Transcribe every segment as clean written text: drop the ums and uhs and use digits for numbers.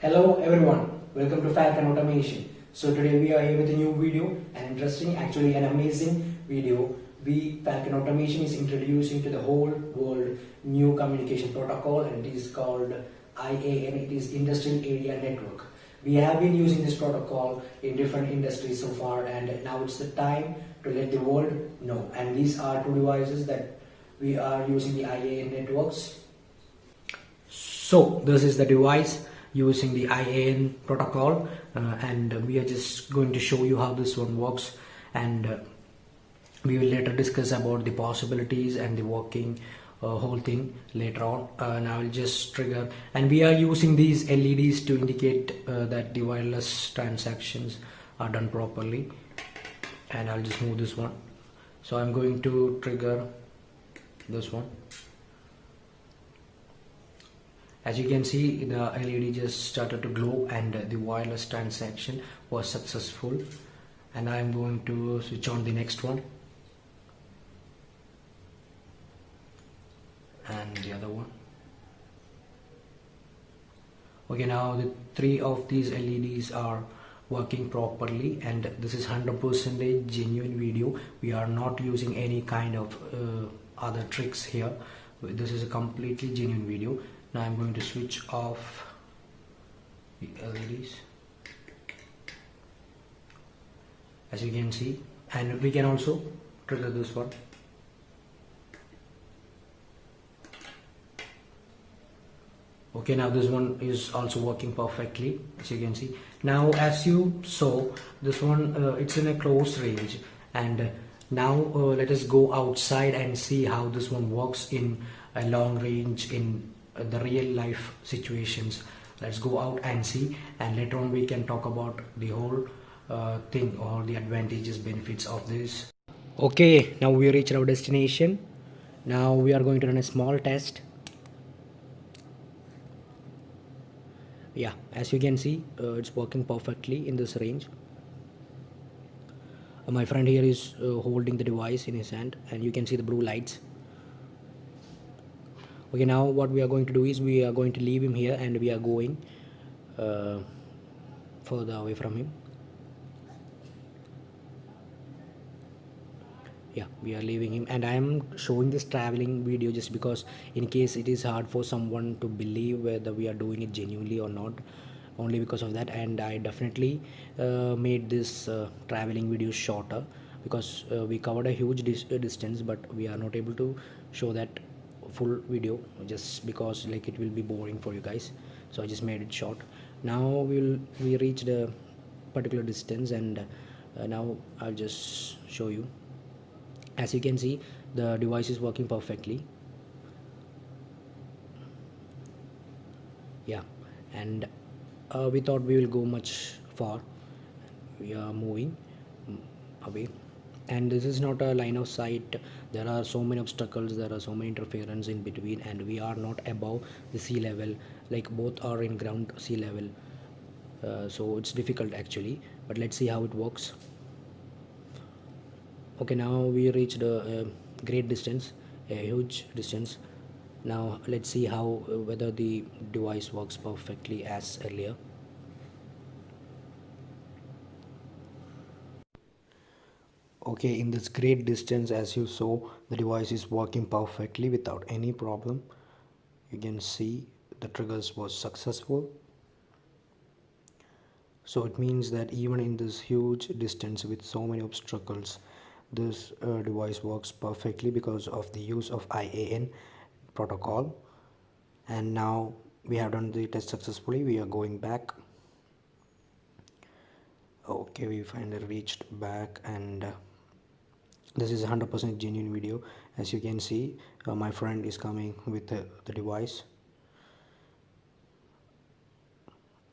Hello everyone, welcome to Falcon Automation. So today we are here with a new video, an interesting, actually an amazing video. Falcon Automation is introducing to the whole world new communication protocol, and it is called IAN, it is Industrial Area Network. We have been using this protocol in different industries so far, and now it's the time to let the world know. And these are two devices that we are using the IAN networks. So this is the device using the IAN protocol, and we are just going to show you how this one works, and we will later discuss about the possibilities and the working whole thing later on. Now I'll just trigger, and we are using these LEDs to indicate that the wireless transactions are done properly. And I'll just move this one, so I'm going to trigger this one. As you can see, the LED just started to glow and the wireless transaction was successful. And I'm going to switch on the next one and the other one. Okay, now the three of these LEDs are working properly, and this is 100% genuine video. We are not using any kind of other tricks here. This is a completely genuine video. Now I'm going to switch off the LEDs, as you can see, and we can also trigger this one. Okay, now this one is also working perfectly, as you can see. Now as you saw, this one it's in a close range, and now let us go outside and see how this one works in a long range in the real life situations. Let's go out and see, and later on we can talk about the whole thing, or the advantages, benefits of this. Okay, now we reached our destination. Now we are going to run a small test. Yeah, as you can see, it's working perfectly in this range. My friend here is holding the device in his hand, and you can see the blue lights. Okay, now what we are going to do is we are going to leave him here, and we are going further away from him. Yeah, we are leaving him, and I am showing this traveling video just because in case it is hard for someone to believe whether we are doing it genuinely or not, only because of that. And I definitely made this traveling video shorter because we covered a huge distance, but we are not able to show that full video just because like it will be boring for you guys, so I just made it short. Now we reached a particular distance, and now I'll just show you. As you can see, the device is working perfectly. Yeah, and we thought we will go much far. We are moving away, and this is not a line of sight. There are so many obstacles, there are so many interference in between, and we are not above the sea level, like both are in ground sea level, so it's difficult actually, but let's see how it works. Okay, now we reached a great distance, a huge distance. Now let's see how whether the device works perfectly as earlier. Okay, in this great distance, as you saw, the device is working perfectly without any problem. You can see the triggers was successful. So it means that even in this huge distance with so many obstacles, this device works perfectly because of the use of IAN protocol. And now we have done the test successfully. We are going back. Okay, we finally reached back, and this is 100% genuine video. As you can see, my friend is coming with the device,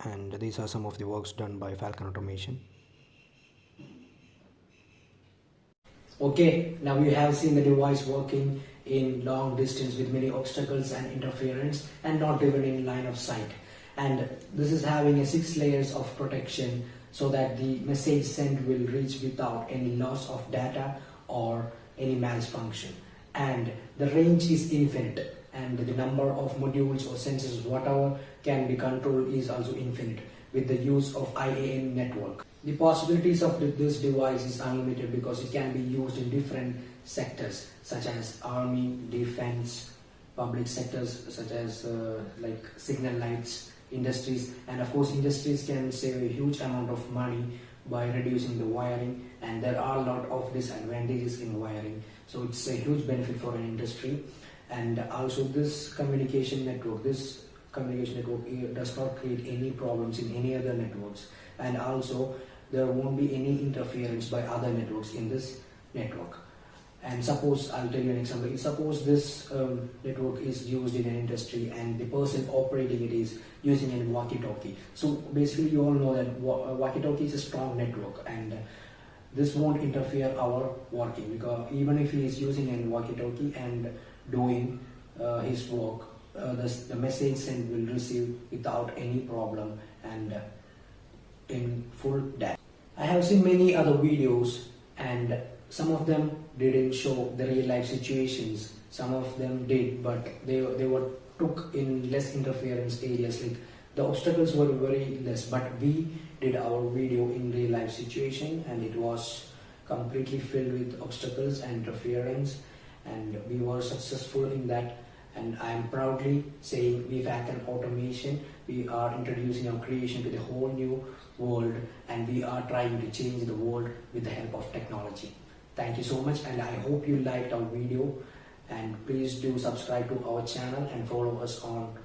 and these are some of the works done by Falcon Automation. Okay, now you have seen the device working in long distance with many obstacles and interference, and not even in line of sight. And this is having a 6 layers of protection, so that the message sent will reach without any loss of data or any malfunction. And the range is infinite. and the number of modules or sensors whatever can be controlled is also infinite with the use of IAM network. The possibilities of this device is unlimited because it can be used in different sectors such as army, defense, public sectors such as like signal lights, industries, and of course industries can save a huge amount of money by reducing the wiring, and there are a lot of disadvantages in wiring, so it's a huge benefit for an industry. And also this communication network does not create any problems in any other networks, and also there won't be any interference by other networks in this network. And suppose, I'll tell you an example, suppose this network is used in an industry and the person operating it is using a walkie-talkie. So basically you all know that walkie-talkie is a strong network, and this won't interfere our working, because even if he is using a walkie-talkie and doing his work, the message sent will receive without any problem and in full depth. I have seen many other videos, and some of them didn't show the real life situations, some of them did, but they were took in less interference areas, like the obstacles were very less, but we did our video in real life situation and it was completely filled with obstacles and interference, and we were successful in that. And I am proudly saying we Falcon Automation, we are introducing our creation to the whole new world, and we are trying to change the world with the help of technology. Thank you so much, and I hope you liked our video, and please do subscribe to our channel and follow us on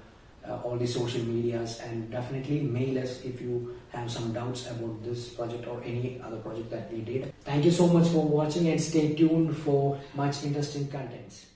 all the social medias, and definitely mail us if you have some doubts about this project or any other project that we did. Thank you so much for watching, and stay tuned for much interesting contents.